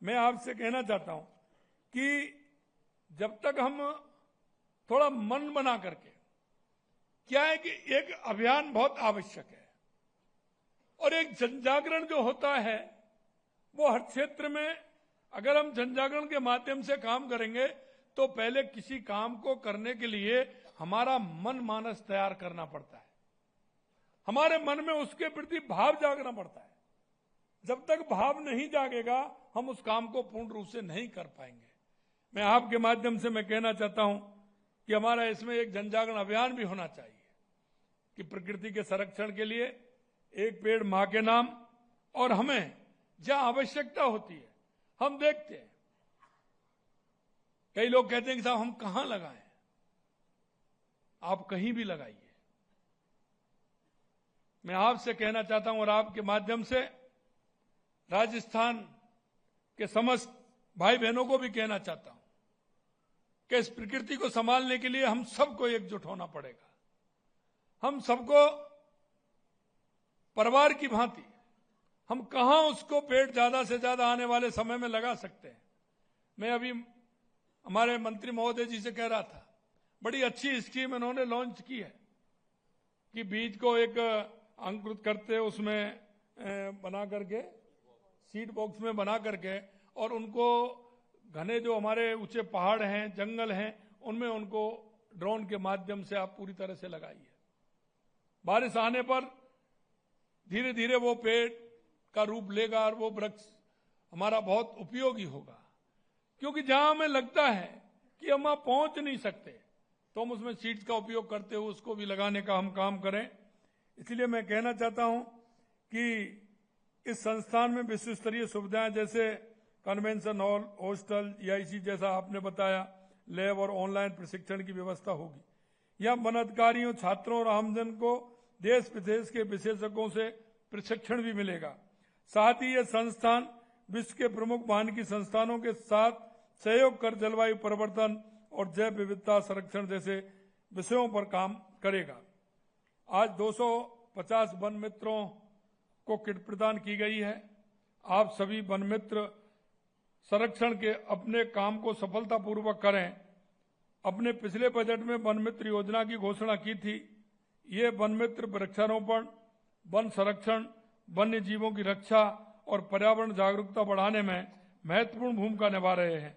मैं आपसे कहना चाहता हूं कि जब तक हम थोड़ा मन बना करके, क्या है कि एक अभियान बहुत आवश्यक है और एक जनजागरण जो होता है वो हर क्षेत्र में, अगर हम जनजागरण के माध्यम से काम करेंगे तो पहले किसी काम को करने के लिए हमारा मन मानस तैयार करना पड़ता है, हमारे मन में उसके प्रति भाव जागना पड़ता है। जब तक भाव नहीं जागेगा हम उस काम को पूर्ण रूप से नहीं कर पाएंगे। मैं आपके माध्यम से मैं कहना चाहता हूं कि हमारा इसमें एक जनजागरण अभियान भी होना चाहिए कि प्रकृति के संरक्षण के लिए एक पेड़ मां के नाम, और हमें जहां आवश्यकता होती है हम देखते हैं, कई लोग कहते हैं कि साहब हम कहां लगाएं, आप कहीं भी लगाइए। मैं आपसे कहना चाहता हूं और आपके माध्यम से राजस्थान के समस्त भाई बहनों को भी कहना चाहता हूं कि इस प्रकृति को संभालने के लिए हम सबको एकजुट होना पड़ेगा। हम सबको परिवार की भांति हम कहां उसको पेड़ ज्यादा से ज्यादा आने वाले समय में लगा सकते हैं। मैं अभी हमारे मंत्री महोदय जी से कह रहा था, बड़ी अच्छी स्कीम इन्होंने लॉन्च की है कि बीज को एक अंकुरित करते उसमें बना करके, सीड बॉक्स में बना करके, और उनको घने जो हमारे ऊंचे पहाड़ हैं, जंगल हैं, उनमें उनको ड्रोन के माध्यम से आप पूरी तरह से लगाइए। बारिश आने पर धीरे धीरे वो पेड़ का रूप लेगा और वो वृक्ष हमारा बहुत उपयोगी होगा। क्योंकि जहां हमें लगता है कि हम वहां पहुंच नहीं सकते तो हम उसमें सीड्स का उपयोग करते हुए उसको भी लगाने का हम काम करें। इसलिए मैं कहना चाहता हूं कि इस संस्थान में विश्व स्तरीय सुविधाएं जैसे कन्वेंशन हॉल, हॉस्टल, EIC जैसा आपने बताया, लैब और ऑनलाइन प्रशिक्षण की व्यवस्था होगी। यहां वन अधिकारियों, छात्रों और आमजन को देश विदेश के विशेषज्ञों से प्रशिक्षण भी मिलेगा। साथ ही यह संस्थान विश्व के प्रमुख वानिकी संस्थानों के साथ सहयोग कर जलवायु परिवर्तन और जैव विविधता संरक्षण जैसे विषयों पर काम करेगा। आज 250 वन मित्रों को किट प्रदान की गई है। आप सभी वन मित्र संरक्षण के अपने काम को सफलतापूर्वक करें। अपने पिछले बजट में वन मित्र योजना की घोषणा की थी। ये वन मित्र वृक्षारोपण, वन संरक्षण, वन्य जीवों की रक्षा और पर्यावरण जागरूकता बढ़ाने में महत्वपूर्ण भूमिका निभा रहे हैं।